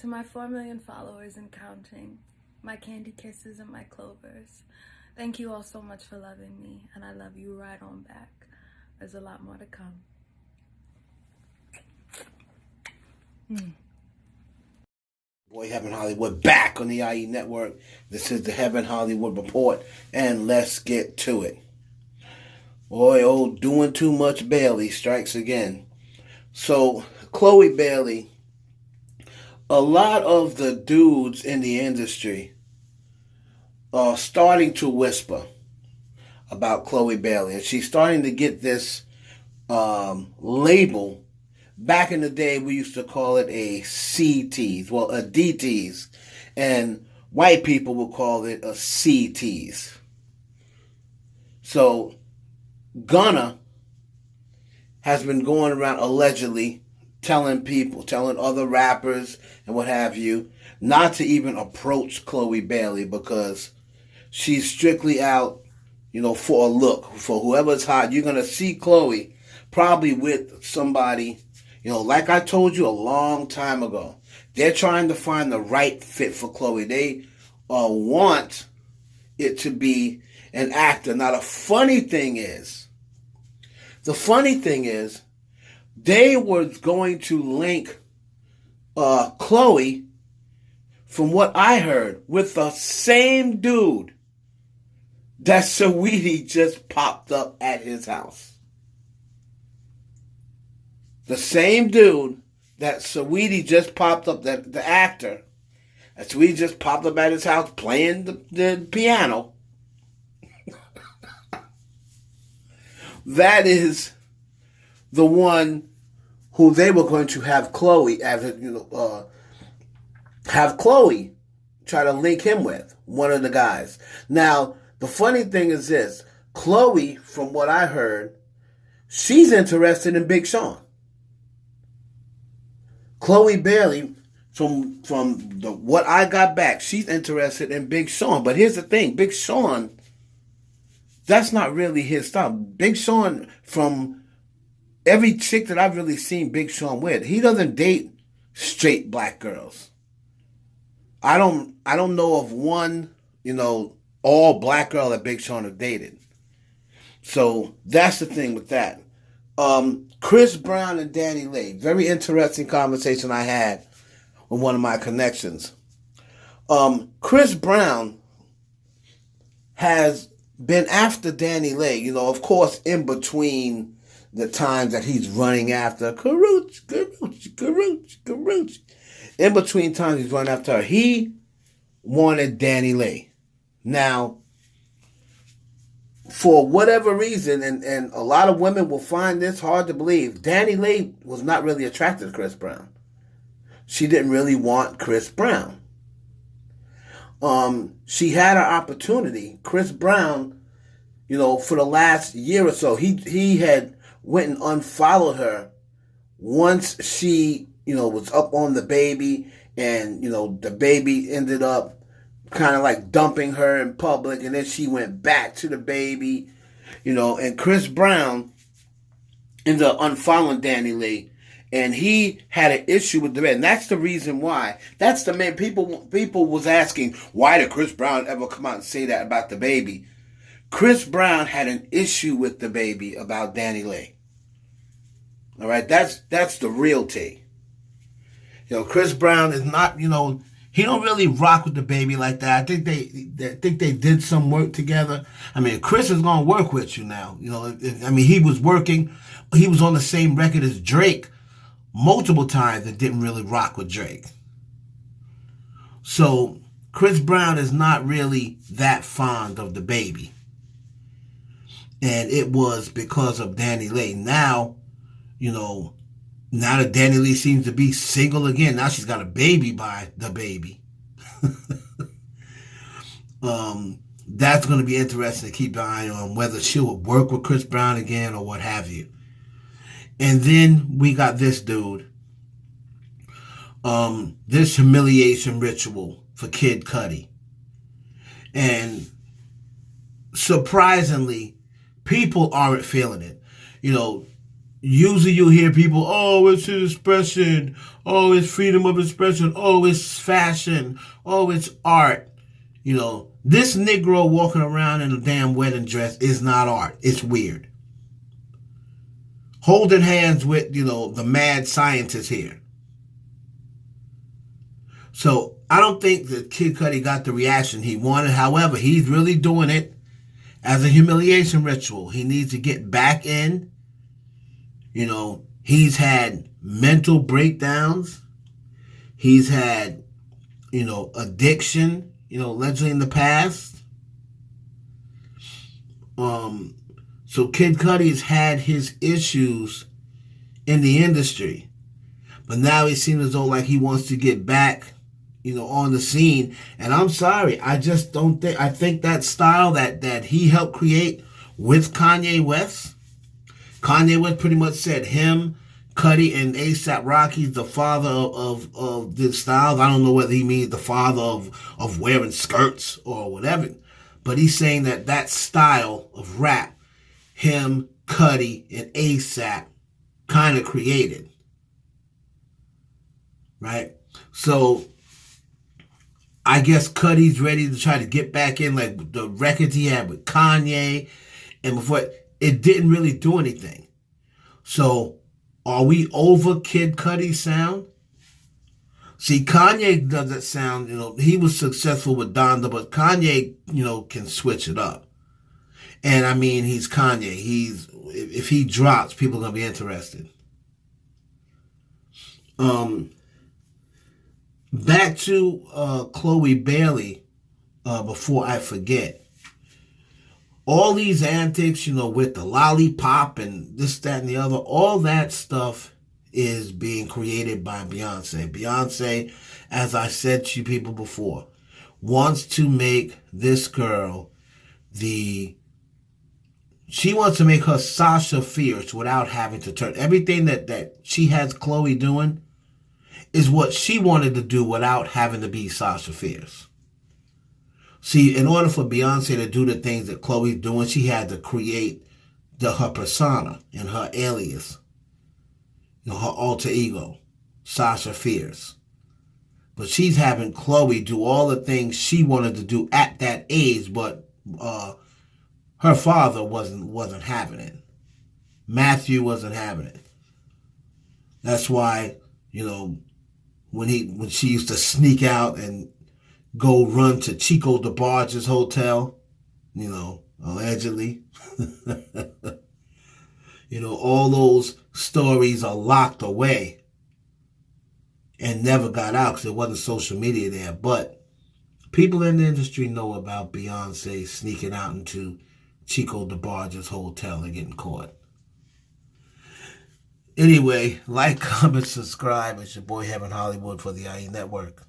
To my 4 million followers and counting, my candy kisses and my clovers, thank you all so much for loving me, and I love you right on back. There's a lot more to come. Boy, Heaven Hollywood back on the IE Network. This is the Heaven Hollywood Report, and let's get to it. Boy, old doing too much Bailey strikes again. So, Chloe Bailey, a lot of the dudes in the industry are starting to whisper about Chloe Bailey, and she's starting to get this label. Back in the day, we used to call it a C-tease, well, a D-tease, and white people would call it a C-tease. So, Gunna has been going around allegedly telling people, telling other rappers and what have you, not to even approach Chloe Bailey because she's strictly out, for a look. For whoever's hot, you're going to see Chloe probably with somebody, like I told you a long time ago. They're trying to find the right fit for Chloe. They want it to be an actor. Now, the funny thing is, they were going to link Chloe, from what I heard, with the same dude that Saweetie just popped up at his house. The same dude that Saweetie just popped up, that the actor, that Saweetie just popped up at his house playing the piano. That is the one who they were going to have Chloe have Chloe try to link him with, one of the guys. Now, the funny thing is this: Chloe, from what I heard, she's interested in Big Sean. Chloe Bailey, from what I got back, she's interested in Big Sean. But here's the thing: Big Sean, that's not really his style. Big Sean, from every chick that I've really seen Big Sean with, he doesn't date straight black girls. I don't know of one, all black girl that Big Sean has dated. So that's the thing with that. ChrisBrown and Danileigh, very interesting conversation I had with one of my connections. ChrisBrown has been after Danileigh, of course, in between the times that he's running after Karooch. In between times he's running after her, he wanted Danileigh. Now, for whatever reason, and a lot of women will find this hard to believe, Danileigh was not really attracted to ChrisBrown. She didn't really want ChrisBrown. She had her opportunity. ChrisBrown, for the last year or so, he had went and unfollowed her once she, was up on the baby, and, the baby ended up kind of like dumping her in public, and then she went back to the baby, and ChrisBrown ended up unfollowing Danileigh, and he had an issue with the baby, and that's the reason why. That's the man. People was asking, why did ChrisBrown ever come out and say that about the baby? ChrisBrown had an issue with the baby about Danileigh. All right, that's the real tea. ChrisBrown is not, he don't really rock with the baby like that. I think they did some work together. I mean, Chris is gonna work with you now. He was on the same record as Drake multiple times and didn't really rock with Drake. So ChrisBrown is not really that fond of the baby. And it was because of Danileigh. Now, now that Danileigh seems to be single again, now she's got a baby by the baby. That's going to be interesting to keep an eye on, whether she'll work with ChrisBrown again or what have you. And then we got this dude, this humiliation ritual for Kid Cudi. And surprisingly, people aren't feeling it. usually you'll hear people, oh, it's his expression, oh, it's freedom of expression, oh, it's fashion, oh, it's art. You know, this Negro walking around in a damn wedding dress is not art. It's weird. Holding hands with, you know, the mad scientist here. So I don't think that Kid Cudi got the reaction he wanted. However, he's really doing it as a humiliation ritual. He needs to get back in. You know, he's had mental breakdowns. He's had, you know, addiction, you know, allegedly in the past. So Kid Cudi's had his issues in the industry. But now it seems as though like he wants to get back, you know, on the scene. And I'm sorry, I just don't think, I think that style that he helped create with Kanye West, Kanye West pretty much said him, Cudi, and A$AP Rocky's the father of this style. I don't know whether he means the father of wearing skirts or whatever. But he's saying that style of rap, him, Cudi, and A$AP kind of created. Right? So I guess Cudi's ready to try to get back in, like the records he had with Kanye, and before it didn't really do anything. So are we over Kid Cudi's sound? See, Kanye doesn't sound, you know, he was successful with Donda, but Kanye, you know, can switch it up. And I mean, he's Kanye. If he drops, people are gonna be interested. Back to Chloe Bailey, before I forget. All these antics, you know, with the lollipop and this, that, and the other, all that stuff is being created by Beyonce. Beyonce, as I said to you people before, wants to make this girl she wants to make her Sasha Fierce without having to turn. Everything that she has Chloe doing is what she wanted to do without having to be Sasha Fierce. See, in order for Beyonce to do the things that Chloe's doing, she had to create her persona and her alias, you know, her alter ego, Sasha Fierce. But she's having Chloe do all the things she wanted to do at that age, but her father wasn't having it. Matthew wasn't having it. That's why, you know, when she used to sneak out and go run to Chico DeBarge's hotel, you know, allegedly. You know, all those stories are locked away and never got out because there wasn't social media there. But people in the industry know about Beyonce sneaking out into Chico DeBarge's hotel and getting caught. Anyway, like, comment, subscribe. It's your boy Heaven Hollywood for the IE Network.